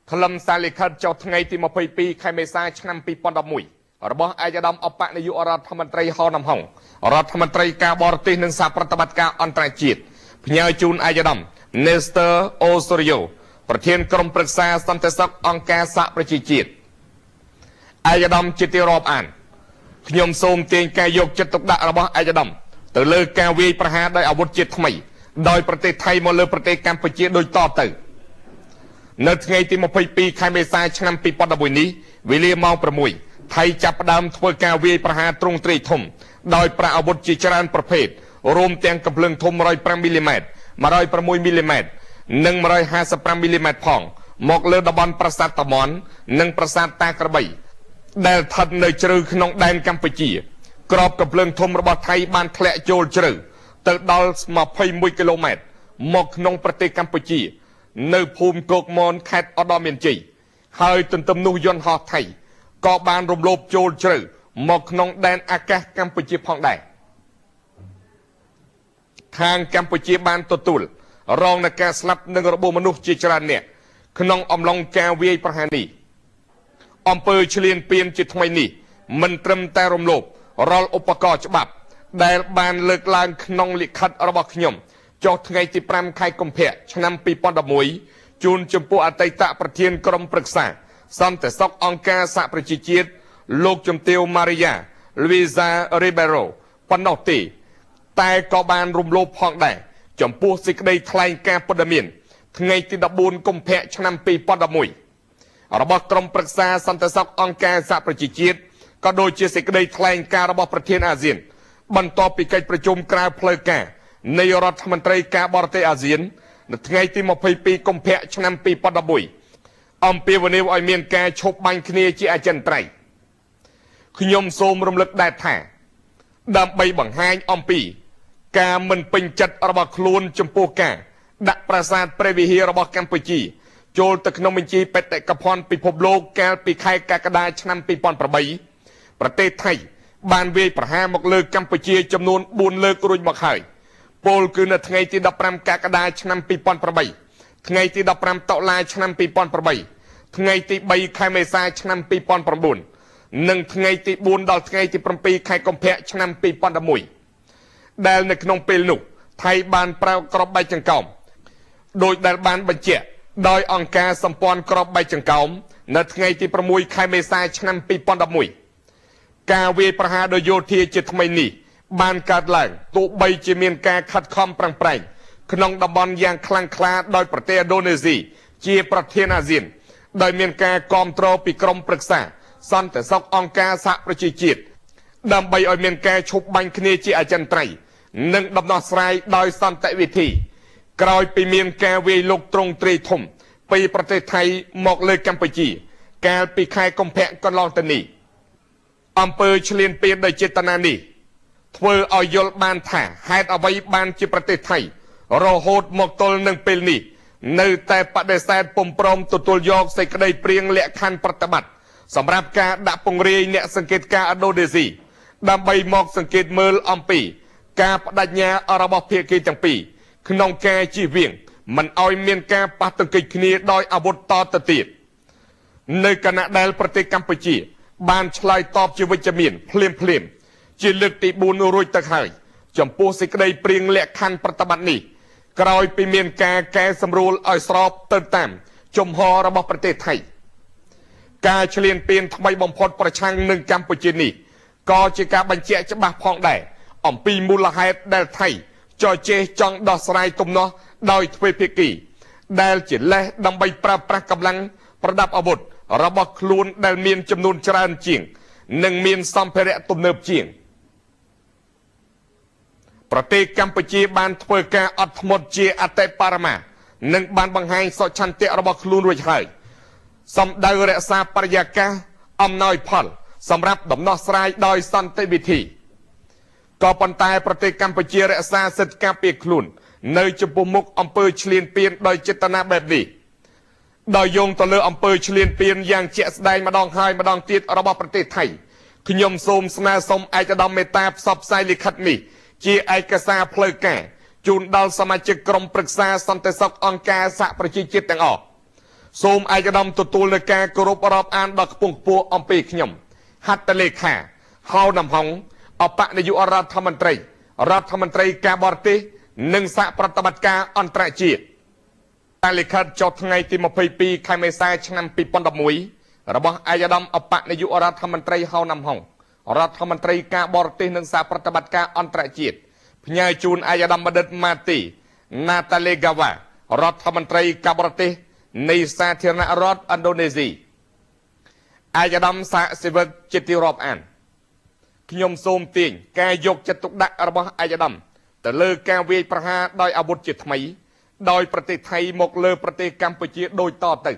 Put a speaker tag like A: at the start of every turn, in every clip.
A: คลำซาลิคัดเจ้าทั้งไงที่มาปีใครไม่ทราบชั้นปีปอนดมุยระบบอาจจะดำอปะในยุรัฐมนตรีฮอนำหงรัฐมนตรีกาบอร์ติหนึ่งสาปฏิบัติการอันตรายจิตพญาจูนอาจจะดำเนสเตอร์โอสริโอประธานกรมปรึกษาสันติสุของค์การสหประชาชาติอาจจะดำจิตรอบอ่านขยมโสมเตียงกายยกจิตตกดะระบบอาจจะดำแต่เลิกการวีประหารได้อาวุธจิตทำไมโดยประเทศไทยมาเลยประเทศกัมพูชาโดยต่อเติมในไงที่มาปีใครไม่ทราบชั้นปีปอนด์บุญนี้วิลเลียมมองประมุยไทยจับดำทัวการวีประหารตรงตรีทมโดยประอาวุธจิจารประเภทรวมเตียงกำเพลิงทม100มิลลิเมตรมา100มิลลิเมตร150มิลลิเมตรพองหมกเลือดบอลประสาทตะมอน1ประสาทตากระบี่ได้ทันในเจริญขนมแดนกัมพูชีกรอบกำเพลิงทมระบาดไทยบ้านแคละโจลเจริญตึกดอลมา21 กิโลเมตรหมกนงประเทศกัมพูชีในภูมิโกกมอนแคดอดอมเมียนจีให้จนตำนุยนหอไทยก็บานรวมโลบโจลเจริญหมกนงแดนอากาศกัมพูชีพองได้ทางกัมพูชีบานตัวตุลรองในการสลับหนึ่งระบบมนุษย์จิจารเนี่ยขนมอมลองแกวีประหารนีอำเภอเฉลียนเปลี่ยนจิตทำไมนี่มันเติมแต่รวมโลบรออุปกรณ์ฉบับได้บานเลิกลางขนมลิขัดระบบขยมจอดไงที่ปรามไข่กมเพะชนะปีปอนด์มวยจูนจมพูอัตตะประเทียนกรมปรึกษาสันแต่ซอกองการสหประชาชาติโลกจมเตียวมาริยาลุยซาริเบโรปนอตีแต่ก็บานรุมโลพองได้จมพูสิกได้ทลายการปดเมียนไงที่ดับบูนกมเพะชนะปีปอนด์มวยระบบกรมปรึกษาสันแต่ซอกองการสหประชาชาติก็โดยเฉสิกได้ทลายการระบบประเทศอาเซียนบรรทอปีการประชุมกลางเพลกาในรัฐมนตรีกาบอร์เตอาเซียนในไงที่มาปีกมเพะชนะปีปอนด์บุยอมเปีวันนี้ไอเมียนแกชกบังคเนียจีอาจันไตรขยมโสมรำลึกได้แท้ดำใบบังไฮอมปีกามันเป็นจัดระบคลูนจมปูกาดักประสาทเปรวิฮีระบกัมพูชีโจลตะขนมิจีเป็ดกระพรปีพบโลกแกปีไข่กากระดาชนะปีปอนประบีประเทศไทยบานเวประหารหมกเลิกกัมพูชีจำนวนบุญเลิกรุ่ยมาไข่โปลคือในไงที่ดับปรามกากระดาชนะปีปอนประบีไงที่ดับปรามเต่าลายชนะปีปอนประบีไงที่ใบไข่ไม่ทรายชนะปีปอนประบุญหนึ่งไงที่บุญดอลไงที่ปรมปีไข่กมเพะชนะปีปอนดมุยแดลในขนมเปลุไทยบานเปล่ากรอบใบจังเก่าโดยแดลบานบัญเจโดยองค์การสัมปอนกรอบใบจังเก่าในไงที่ประมุยไข่ไม่ทรายชนะปีปอนดมุยกาเวประหารโดยโยธีจิตทำไมนี่บานการแหล่งตุใบจีเมียนกาขัดคอมปรังไพรขนมดำบอลยางคลังคลาโดยประเทศอินโดนีเซียเจียประเทศอาเซียนโดยเมียนกากอมโตรปีกรมปรึกษาสันแต่ซอกองค์การสหประชาชาติดำใบอเมียนกาชุบบังคเนจีอาจันไตรหนึ่งดำนอสไรโดยสันแต่วิธีกลายปีเมียนกาเวลกตรงตรีทมปีประเทศไทยหมอกเลยกัมพูชีแกปีไข่กมแพะก็ลองตนีอำเภอเฉลียนเปลี่ยนโดยเจตนานีเพื่อเอายลบานถ่าให้เอาไว้บานจีประเทศไทยรอโหดหมกตลหนึ่งเป็นนี่ในแต่ประเดศปมปรมตัวยอกใส่กระไดเปรียงเละคันปฏิบัติสำหรับการดับปงเรียเนี่ยสังเกตการอโดเดซีดำใบหมอกสังเกตเมลอัมปีการปดัญญาอาราบเพียกีจังปีขนมแกจีเวียงมันเอาเมียนการปัตตกิคณีโดยอาวุธต่อตติดในขณะใดประเทศกัมพูชีบานชลายตอบจีวิจมีนเพลียมจีลึกติบูนรุยตะไคร่จมปูสิกได้เปรียงเละคันปฏิบัตินี้กลายไปเมียนแกสำรูลอ่อยสอบเติมตามจมหอระบบประเทศไทยการเฉลียนเปลี่ยนทำไมบ่มพดประชังหนึ่งกัมพูชีนี่ก็จะการบัญชีจะบาพองได้อ่อมปีมูลหายแดลไทยจอเจจองดอสไรตุมเนาะโดยทเวพิกีแดลจิตและดำใบปราบปรากำลังประดับอาวุธระบบคลูนแดลเมียนจำนวนจราจรหนึ่งเมียนซัมเพระตุมเนิบจีงประเทศกัมพูชีบานทเวกาอัตมดเจอัตเตปารมาหนึ่งบานบังไฮสชันเตระบบคลูนไว้ใช่สำได้รักษาปริยากาอำนวยพลสำหรับดำนอสไรโดยสันติวิธีก็ปันตายประเทศกัมพูชีรักษาสิทธิการเปียกคลูนในจุดมุกอำเภอเฉลียนเปลี่ยนโดยเจตนาแบบนี้โดยโยงต่อเลืออำเภอเฉลียนเปลี่ยนอย่างเจสได้มาดองไฮมาดองตีดระบบประเทศไทยขยมโสมสนาสมไอจะดำเมตาสอบไซลิคัดมีจีไอกษาเพลแก่จูนดอลสมาชิกกรมปรึกษาสันติสุของค์การสหประชาชาติต่างออก សូមឯកឧត្តមទទួលនៅការគោរពរាប់អានដល់ខ្ពង់ខ្ពស់អំពីខ្ញុំហត្ថលេខាហៅនំហុងអបនាយករដ្ឋមន្ត្រីការបរទេសនិងសហប្រតិបត្តិការអន្តរជាតិតែលិខិតចុះថ្ងៃទី22ខែមេសាឆ្នាំ2011របស់ឯកឧត្តមអបនាយករដ្ឋមន្ត្រីហៅនំហុងរដ្ឋមន្ត្រីការបរទេសនិងសហប្រតិបត្តិការអន្តរជាតិផ្ញើជូនឯកឧត្តមបណ្ឌិតម៉ាទីណាតាលេហ្កាវ៉ារដ្ឋមន្ត្រីការបរទេសនៃសាធារណរដ្ឋឥណ្ឌូនេស៊ីឯកឧត្តមសហសេវិកជាទីរាប់អានខ្ញុំសូមទាញការយកចិត្តទុកដាក់របស់ឯកឧត្តមទៅលើការវាយប្រហារដោយអាវុធជាថ្មីដោយប្រទេសថៃមកលើប្រទេសកម្ពុជាដូចតទៅ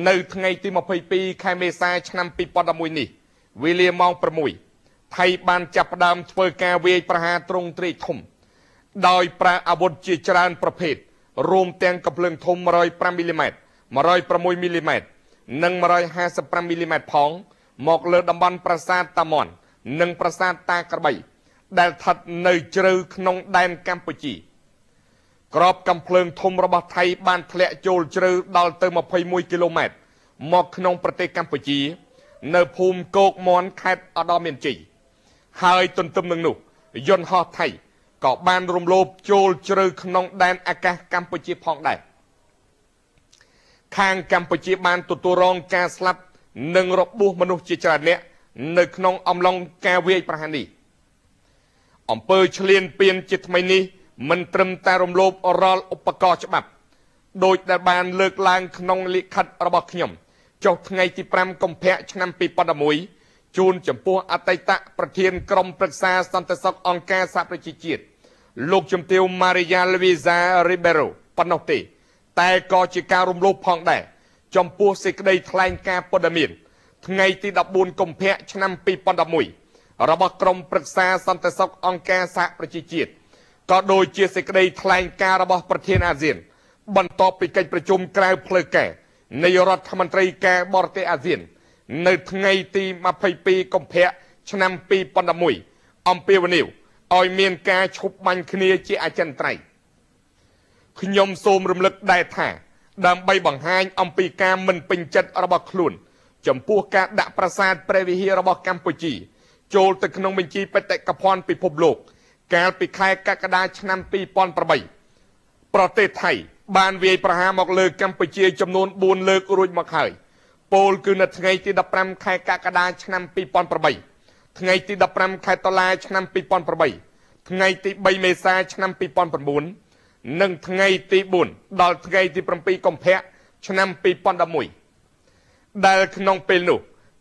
A: នៅថ្ងៃទី22ខែមេសាឆ្នាំ2011នេះវេលាម៉ោង6ថៃបានចាប់ផ្ដើមធ្វើការវាយប្រហារទ្រង់ទ្រាយធំដោយប្រើអាវុធជាច្រើនប្រភេទរួមទាំងកាភ្លើងធំ105មីលីម៉ែត្រ106មីលីម៉ែត្រនិង155មីលីម៉ែត្រផងមកលើតំបន់ប្រាសាទតាមាន់និងប្រាសាទតាក្របីដែលស្ថិតនៅជ្រៅក្នុងដែនកម្ពុជាក្របកាំភ្លើងធំរបស់ថៃបានធ្លាក់ចូលជ្រៅដល់ទៅ21គីឡូម៉ែត្រមកក្នុងប្រទេសកម្ពុជានៅភូមិគោកមន់ខេត្តឧត្តរមានជ័យហើយទន្ទឹមនឹងនោះយន្តហោះថៃក៏បានរំលោភចូលជ្រៅក្នុងដែនអាកាសកម្ពុជាផងដែរខាងកម្ពុជាបានទទួលរងការស្លាប់និងរបួសមនុស្សជាច្រើនអ្នកនៅក្នុងអំឡុងការវាយប្រហារនេះអំពើឈ្លានពានជាថ្មីនេះមិនត្រឹមតែរំលោភរាល់ឧបករណ៍ច្បាប់ដោយដែលបានលើកឡើងក្នុងលិខិតរបស់ខ្ញុំចុះថ្ងៃទី5កុម្ភៈឆ្នាំ2011ជូនចំពោះអតីតប្រធានក្រុមប្រឹក្សាសន្តិសុខអង្គការសហប្រជាជាតិលោកជំទាវ Maria Luisa Ribeiro ប៉ុណ្ណោះទេតែក៏ជាការរំលោភផងដែរចំពោះសេចក្តីថ្លែងការណ៍ព័ត៌មានថ្ងៃទី14កុម្ភៈឆ្នាំ2011របស់ក្រុមប្រឹក្សាសន្តិសុខអង្គការសហប្រជាជាតិក៏ដូចជាសេចក្តីថ្លែងការណ៍របស់ប្រធានអាស៊ានបន្ទាប់ពីកិច្ចប្រជុំក្រៅផ្លូវការនៃរដ្ឋមន្ត្រីការបរទេសអាស៊ាននៅថ្ងៃទី22កុម្ភៈឆ្នាំ2011អំពាវនាវឲ្យមានការឈប់បាញ់គ្នាជាអចិន្ត្រៃយ៍ខ្ញុំសូមរំលឹកដែរថាដើម្បីបង្ហាញអំពីការមិនពេញចិត្តរបស់ខ្លួនចំពោះការដាក់ប្រាសាទព្រះវិហាររបស់កម្ពុជាចូលទៅក្នុងបញ្ជីបេតិកភណ្ឌពិភពលោកកាលពីខែកក្កដាឆ្នាំ2008ប្រទេសថៃបានវាយប្រហារមកលើកម្ពុជាចំនួន4លើករួចមកហើយពោលគឺនៅថ្ងៃទី15ខែកក្កដាឆ្នាំ2008ថ្ងៃទី15ខែតុលាឆ្នាំ2008ថ្ងៃទី3មេសាឆ្នាំ2009និងថ្ងៃទី4ដល់ថ្ងៃទី7កុម្ភៈឆ្នាំ2011ដែលក្នុងពេលនោះ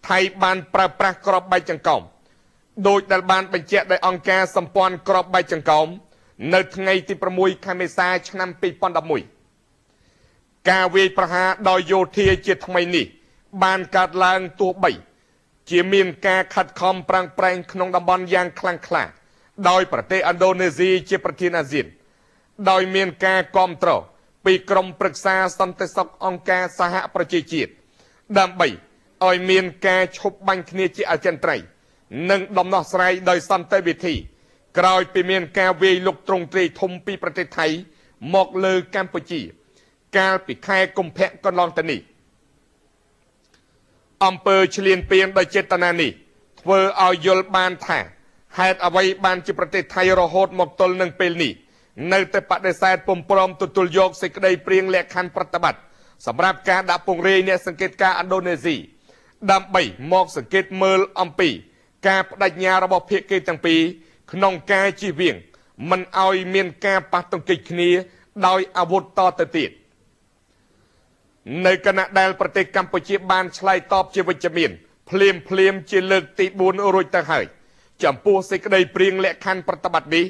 A: ថៃបានប្រើប្រាស់ក្របបែកចង្កោមដោយដែលបានបញ្ជាក់ដោយអង្គការសម្ព័ន្ធក្របបែកចង្កោមនៅថ្ងៃទី6ខែមេសាឆ្នាំ2011ការវាយប្រហារដោយយោធាជាថ្មីនេះបានកើតឡើងទោះបីជាមានការខិតខំប្រឹងប្រែងក្នុងតំបន់យ៉ាងខ្លាំងក្លាដោយប្រទេសឥណ្ឌូនេស៊ីជាប្រធានអាស៊ានដោយមានការគាំទ្រពីក្រុមប្រឹក្សាសន្តិសុខអង្គការសហប្រជាជាតិដើម្បីឲ្យមានការឈប់បាញ់គ្នាជាអចិន្ត្រៃយ៍និងដំណោះស្រាយដោយសន្តិវិធីក្រោយពីមានការវាយលុកទ្រង់ទ្រាយធំពីប្រទេសថៃមកលើកម្ពុជាកាលពីខែកុម្ភៈកន្លងទៅនេះអំពើឈ្លានពានដោយចេតនានេះធ្វើឲ្យយល់បានថាហេតុអ្វីបានជាប្រទេសថៃរហូតមកទល់នឹងពេលនេះនៅតែបដិសេធពុំព្រមទទួលយកសេចក្តីព្រៀងលក្ខខណ្ឌប្រតិបត្តិសម្រាប់ការដាក់ពង្រាយអ្នកសង្កេតការណ៍ឥណ្ឌូនេស៊ីដើម្បីមកសង្កេតមើលអំពីការបដិញ្ញារបស់ភាគីទាំងពីរក្នុងការជៀសវាងមិនឲ្យមានការប៉ះទង្គិចគ្នាដោយអាវុធតទៅទៀតនៅគណៈដែលប្រទេសកម្ពុជាបានឆ្លើយតបជាវិជ្ជមានភ្លាមជាលើកទី4រួចទៅហើយចំពោះសេចក្តីព្រៀងលក្ខខណ្ឌប្រតិបត្តិនេះ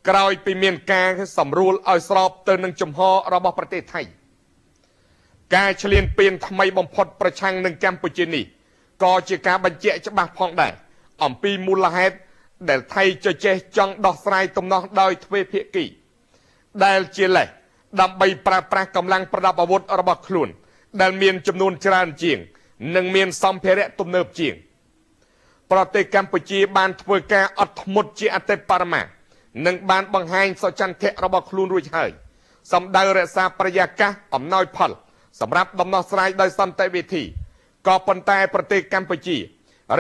A: ក្រោយពីមានការសម្រួលឲ្យស្របទៅនឹងជំហររបស់ប្រទេសថៃការឈ្លានពានថ្មីបំផុតប្រឆាំងនឹងកម្ពុជានេះក៏ជាការបញ្ជាក់ច្បាស់ផងដែរអំពីមូលហេតុដែលថៃចចេះចង់ដោះស្រាយទំនាស់ដោយទ្វេភាគីដែលជាលេសដើម្បីប្រើប្រាស់កម្លាំងប្រដាប់អាវុធរបស់ខ្លួនដែលមានចំនួនច្រើនជាងនិងមានសម្ភារៈទំនើបជាងប្រទេសកម្ពុជាបានធ្វើការអត់ធ្មត់ជាអតិបរមានិងបានបង្ហាញសុចន្ទៈរបស់ខ្លួនរួចហើយសម្ដៅរក្សាប្រយាកាសអំណោយផល សម្រាប់ដំណោះស្រាយដោយសន្តិវិធីក៏ប៉ុន្តែប្រទេសកម្ពុជា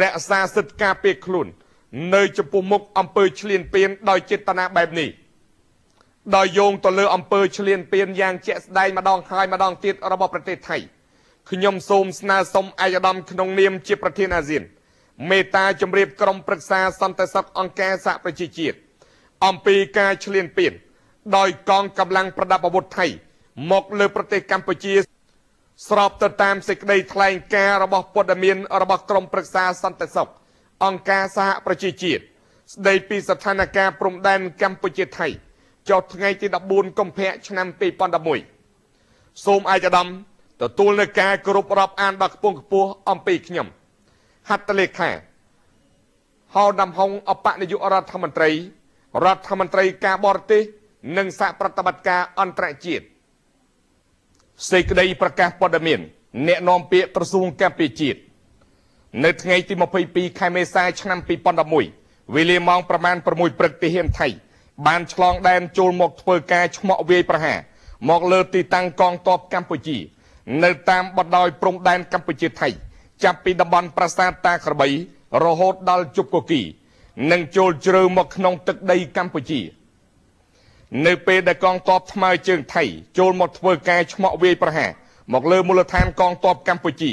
A: រក្សាសិទ្ធិការពារខ្លួននៅចំពោះមុខអំពើឈ្លានពានដោយចេតនាបែបនេះដោយយោងទៅលើអំពើឈ្លានពានយ៉ាងជាក់ស្ដែងម្ដងហើយម្ដងទៀតរបស់ប្រទេសថៃខ្ញុំសូមស្នើសុំឯកឧត្តមក្នុងនាមជាប្រធានអាស៊ានមេត្តាជម្រាបក្រុមប្រឹក្សាសន្តិសុខអង្គការសហប្រជាជាតិអំពីការឈ្លានពានដោយកងកម្លាំងប្រដាប់អាវុធថៃមកលើប្រទេសកម្ពុជាស្របទៅតាមសេចក្តីថ្លែងការណ៍របស់ព័ត៌មានរបស់ក្រុមប្រឹក្សាសន្តិសុខអង្គការសហប្រជាជាតិស្តីពីស្ថានភាពព្រំដែនកម្ពុជាថៃចុះថ្ងៃទី14កុម្ភៈឆ្នាំ2011សូមឯកឧត្តមទទួលនៅការគោរពរាប់អានដ៏ខ្ពង់ខ្ពស់អំពីខ្ញុំហត្ថលេខាហៅដំហុងអបនាយករដ្ឋមន្ត្រីការបរទេសនិងសហប្រតិបត្តិការអន្តរជាតិសេចក្តីប្រកាសព័ត៌មានអ្នកនាំពាក្យក្រសួងការពារជាតិនៅថ្ងៃទី22ខែមេសាឆ្នាំ2011វេលាម៉ោងប្រមាណ6ព្រឹកទាហានថៃបានឆ្លងដែនចូលមកធ្វើការឆ្មក់វាយប្រហារមកលើទីតាំងកងទ័ពកម្ពុជានៅតាមបណ្ដោយព្រំដែនកម្ពុជាថៃចាប់ពីតំបន់ប្រាសាទតាក្របីរហូតដល់ជប់កគីនិងចូលជ្រៅមកក្នុងទឹកដីកម្ពុជានៅពេលដែលកងទ័ពថ្មើរជើងថៃចូលមកធ្វើការឆ្មក់វាយប្រហារមកលើមូលដ្ឋានកងទ័ពកម្ពុជា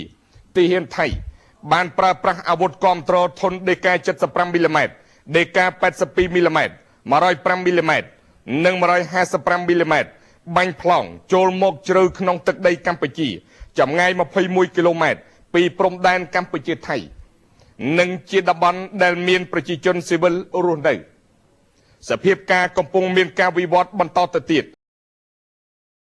A: ទីហ៊ានថៃបានប្រើប្រាស់អាវុធគាំទ្រធុន DK 75 មីលីម៉ែត្រ DK 82 មីលីម៉ែត្រ 105 មីលីម៉ែត្រនិង 155 មីលីម៉ែត្របាញ់ប្លង់ចូលមកជ្រៅក្នុងទឹកដីកម្ពុជាចម្ងាយ21គីឡូម៉ែត្រពីព្រំដែនកម្ពុជាថៃនិងជាតំបន់ដែលមានប្រជាជនស៊ីវិលរស់នៅសភាពការកំពុងមានការវិវត្តបន្តទៅទៀត